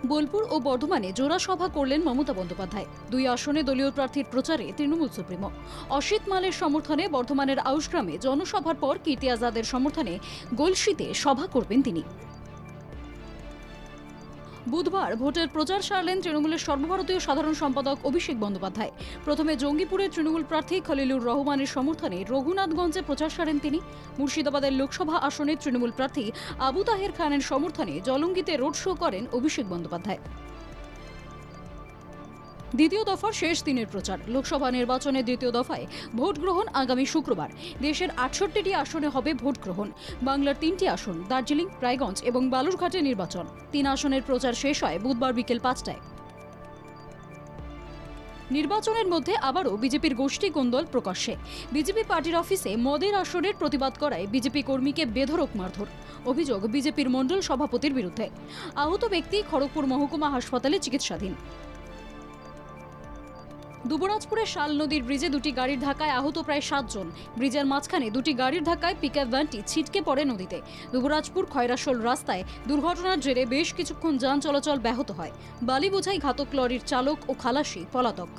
বোলপুর ও বর্ধমানে জোড়া সভা করলেন মমতা বন্দ্যোপাধ্যায়। দুই আসনে দলীয় প্রার্থীর প্রচারে তৃণমূল সুপ্রিমো। অসিত মালের সমর্থনে বর্ধমানের আউশগ্রামে জনসভার পর কীর্তি আজাদের সমর্থনে গলসিতে সভা করবেন তিনি। বুধবার ভোটের প্রচার সারলেন তৃণমূলের সর্বভারতীয় সাধারণ সম্পাদক অভিষেক বন্দ্যোপাধ্যায়। প্রথমে জঙ্গিপুরের তৃণমূল প্রার্থী খলিলুর রহমানের সমর্থনে রঘুনাথগঞ্জে প্রচার সারেন তিনি। মুর্শিদাবাদের লোকসভা আসনের তৃণমূল প্রার্থী আবু তাহের খানের সমর্থনে জলঙ্গিতে রোড শো করেন অভিষেক বন্দ্যোপাধ্যায়। দ্বিতীয় দফার শেষ দিনের প্রচার। লোকসভা নির্বাচনের দ্বিতীয় দফায় ভোট গ্রহণ আগামী শুক্রবার। দেশের ৬৮টি আসনে হবে ভোট গ্রহণ। বাংলার ৩টি আসন দার্জিলিং, রায়গঞ্জ এবং বালুরঘাটে নির্বাচন। ৩ আসনের প্রচার শেষ হয় বুধবার বিকেল ৫টায়। নির্বাচনের মধ্যে আবারও বিজেপির গোষ্ঠী কোন্দল প্রকাশ্যে। বিজেপি পার্টির অফিসে মদের আসরের প্রতিবাদ করায় বিজেপি কর্মীকে বেধড়ক মারধর। অভিযোগ বিজেপির মণ্ডল সভাপতির বিরুদ্ধে। আহত ব্যক্তি খড়গপুর মহকুমা হাসপাতালে চিকিৎসাধীন। দুবরাজপুরের শাল নদীর ব্রিজে দুটি গাড়ির ধাক্কায় আহত প্রায় ৭ জন। ব্রিজের মাঝখানে দুটি গাড়ির ধাক্কায় পিকআপ ভ্যানটি ছিটকে পড়ে নদীতে। দুবরাজপুর খয়রাশোল রাস্তায় দুর্ঘটনার জেরে বেশ কিছুক্ষণ যান চলাচল ব্যাহত হয়। বালি বোঝাই ঘাতক লরির চালক ও খালাসি পলাতক।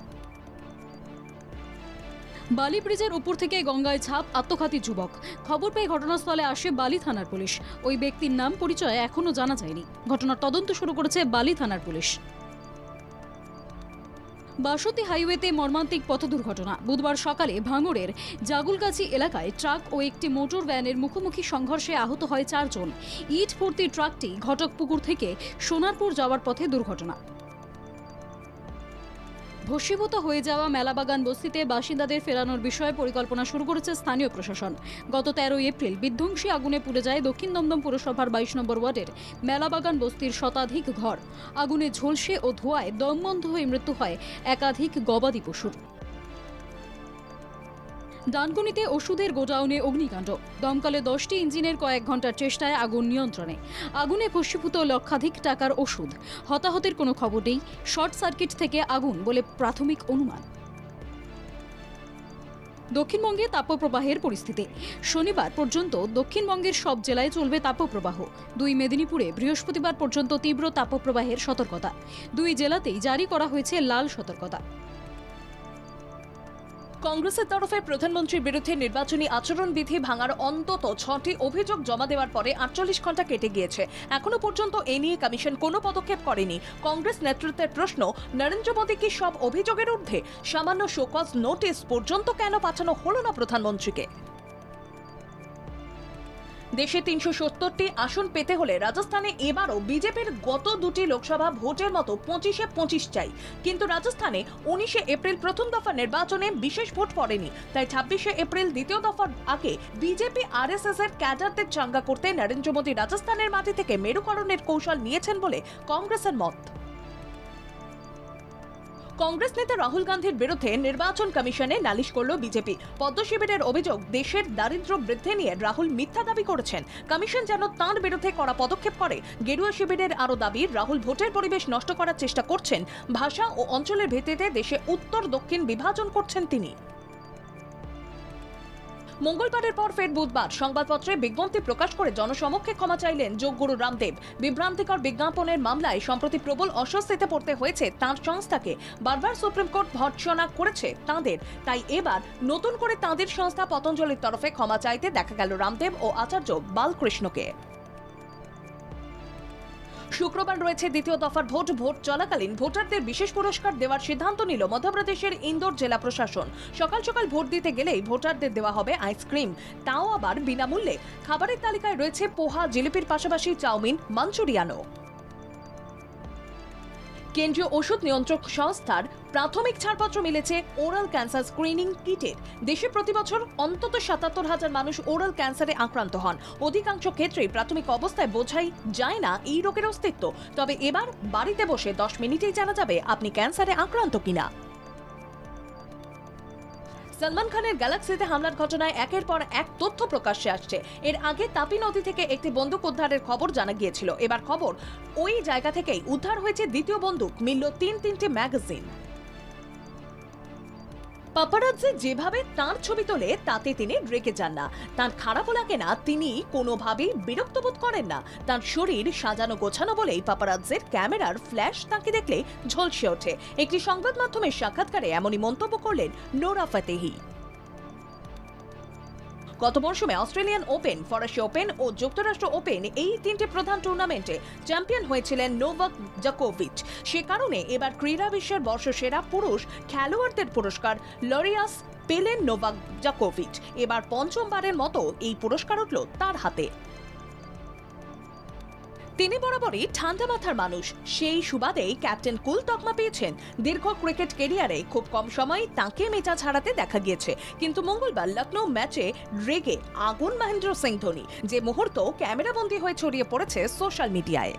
বালি ব্রিজের উপর থেকে গঙ্গায় ঝাঁপ আত্মঘাতী যুবক। খবর পেয়ে ঘটনাস্থলে আসে বালি থানার পুলিশ। ওই ব্যক্তির নাম পরিচয় এখনো জানা যায়নি। ঘটনার তদন্ত শুরু করেছে বালি থানার পুলিশ। বাসন্তী হাইওয়েতে মর্মান্তিক পথ দুর্ঘটনা। বুধবার সকালে ভাঙড়ের জাগুলগাছি এলাকায় ট্রাক ও একটি মোটর ভ্যানের মুখোমুখি সংঘর্ষে আহত হয় ৪ জন। ইট ভর্তি ট্রাকটি ঘটকপুকুর থেকে সোনারপুর যাওয়ার পথে দুর্ঘটনা। ভস্মীভূত হয়ে যাওয়া মেলাবাগান বস্তিতে বাসিন্দাদের ফেরানোর বিষয়ে পরিকল্পনা শুরু করেছে স্থানীয় প্রশাসন। গত ১৩ এপ্রিল বিধ্বংসী আগুনে পুড়ে যায় দক্ষিণ দমদম পুরসভার ২২ নম্বর ওয়ার্ডের মেলাবাগান বস্তির শতাধিক ঘর। আগুনে ঝলসে ও ধোঁয়ায় দমবন্ধ হয়ে মৃত্যু হয় একাধিক গবাদি পশুর। ডানকুনিতে ওষুধের গোডাউনে অগ্নিকাণ্ড। দমকলে ১০টি ইঞ্জিনের কয়েক ঘন্টার চেষ্টায় আগুন নিয়ন্ত্রণে। আগুনে ভস্মীভূত লক্ষাধিক টাকার ওষুধ। হতাহতের কোনো খবর নেই। শর্ট সার্কিট থেকে আগুন বলে প্রাথমিক অনুমান। দক্ষিণবঙ্গে তাপপ্রবাহের পরিস্থিতি। শনিবার পর্যন্ত দক্ষিণবঙ্গের সব জেলায় চলবে তাপপ্রবাহ। ২ মেদিনীপুরে বৃহস্পতিবার পর্যন্ত তীব্র তাপপ্রবাহের সতর্কতা। ২ জেলাতেই জারি করা হয়েছে লাল সতর্কতা। কংগ্রেসের তরফে প্রধানমন্ত্রীর বিরুদ্ধে নির্বাচনী আচরণবিধি ভাঙার অন্তত ৬টি অভিযোগ জমা দেওয়ার পরে ৪৮ ঘন্টা কেটে গিয়েছে। এখনো পর্যন্ত এ নিয়ে কমিশন কোনো পদক্ষেপ করেনি। কংগ্রেস নেতৃত্বের প্রশ্ন, নরেন্দ্র মোদী কি সব অভিযোগের ঊর্ধ্বে? সামান্য শোকজ নোটিশ পর্যন্ত কেন পাঠানো হলো না প্রধানমন্ত্রীকে? দেশে ৩৭০টি আসন পেতে হলে রাজস্থানে এবারও বিজেপির গত দুটি লোকসভা ভোটের মতো ২৫-এ ২৫ চাই। কিন্তু রাজস্থানে ১৯ এপ্রিল প্রথম দফা নির্বাচনে বিশেষ ভোট পড়েনি। তাই ২৬ এপ্রিল দ্বিতীয় দফার আগে বিজেপি আরএসএস এর ক্যাডারদের চাঙ্গা করতে নরেন্দ্র মোদী রাজস্থানের মাটি থেকে মেরুকরণের কৌশল নিয়েছেন বলে কংগ্রেসের মত। কংগ্রেস নেতা রাহুল গান্ধীর বিরুদ্ধে নির্বাচন কমিশনে নালিশ করল বিজেপি। পদ্ম শিবিরের অভিযোগ, দেশের দারিদ্র্য বৃদ্ধি নিয়ে রাহুল মিথ্যা দাবি করেছেন। কমিশন যেন তাঁর বিরুদ্ধে কড়া পদক্ষেপ করে। গেরুয়া শিবিরের আরও দাবি, রাহুল ভোটের পরিবেশ নষ্ট করার চেষ্টা করছেন। ভাষা ও অঞ্চলের ভিত্তিতে দেশে উত্তর দক্ষিণ বিভাজন করছেন তিনি। মঙ্গলবারের পর ফের বুধবার সংবাদপত্রে বিজ্ঞপ্তি প্রকাশ করে জনসমক্ষে ক্ষমা চাইলেন যোগগুরু রামদেব। বিভ্রান্তিকর বিজ্ঞাপনের মামলায় সম্প্রতি প্রবল অস্বস্তিতে পড়তে হয়েছে তাঁর সংস্থাকে। বারবার সুপ্রিম কোর্ট ভর্ৎসনা করেছে তাঁদের। তাই এবার নতুন করে তাঁদের সংস্থা পতঞ্জলির তরফে ক্ষমা চাইতে দেখা গেল রামদেব ও আচার্য বালকৃষ্ণকে। শুক্রবার রয়েছে দ্বিতীয় দফার ভোট। ভোট চলাকালীন ভোটারদের বিশেষ পুরস্কার দেওয়ার সিদ্ধান্ত নিল মধ্যপ্রদেশের ইন্দোর জেলা প্রশাসন। সকাল সকাল ভোট দিতে গেলেই ভোটারদের দেওয়া হবে আইসক্রিম, তাও আবার বিনামূল্যে। খাবারের তালিকায় রয়েছে পোহা, জিলিপির পাশাপাশি চাউমিন, মাঞ্চুরিয়ানও। কেন্দ্রীয় ওষুধ নিয়ন্ত্রক সংস্থার প্রাথমিক ছাড়পত্র মিলেছে ওরাল ক্যান্সার স্ক্রিনিং কিটের। দেশে প্রতি বছর অন্তত ৭৭,০০০ মানুষ ওরাল ক্যান্সারে আক্রান্ত হন। অধিকাংশ ক্ষেত্রেই প্রাথমিক অবস্থায় বোঝাই যায় না এই রোগের অস্তিত্ব। তবে এবার বাড়িতে বসে ১০ মিনিটেই জানা যাবে আপনি ক্যান্সারে আক্রান্ত কিনা। সলমান খানের গ্যালাক্সিতে হামলার ঘটনায় একের পর এক তথ্য প্রকাশ্যে আসছে। এর আগে তাপি নদী থেকে একটি বন্দুক উদ্ধারের খবর জানা গিয়েছিল। এবার খবর, ওই জায়গা থেকেই উদ্ধার হয়েছে দ্বিতীয় বন্দুক। মিলল তিনটি ম্যাগাজিন। পাপারাজ্জি যেভাবে তার ছবি তোলে তাতে তিনি রেগে যান না, তার খারাপও লাগে না, তিনি কোনোভাবেই বিরক্ত বোধ করেন না। তার শরীর সাজানো গোছানো বলেই পাপারাজ্জির ক্যামেরার ফ্ল্যাশ তাকে দেখলে ঝলসে ওঠে। একটি সংবাদ মাধ্যমের সাক্ষাৎকারে এমনই মন্তব্য করলেন নোরা ফাতেহি। গত মরশুমে অস্ট্রেলিয়ান ওপেন, ফরাসি ওপেন ও যুক্তরাষ্ট্র ওপেন এই তিনটি প্রধান টুর্নামেন্টে চ্যাম্পিয়ন হয়েছিলেন নোভাক জোকোভিচ। সে কারণে এবার ক্রীড়া বিশ্বের বর্ষসেরা পুরুষ খেলোয়াড়দের পুরস্কার লরিয়াস পেলেন নোভাক জোকোভিচ। এবার পঞ্চমবারের মতো এই পুরস্কার উঠল তার হাতে। তিনি বরাবরই ঠান্ডা মাথার মানুষ, সেই সুবাদেই ক্যাপ্টেন কুল তকমা পেয়েছেন। দীর্ঘ ক্রিকেট ক্যারিয়ারে খুব কম সময় তাঁকে মেজাজ হারাতে দেখা গিয়েছে, কিন্তু মঙ্গলবার লখনৌ ম্যাচে রেগে আগুন মহেন্দ্র সিং ধোনি, যে মুহূর্ত ক্যামেরাবন্দী হয়ে ছড়িয়ে পড়েছে সোশ্যাল মিডিয়ায়।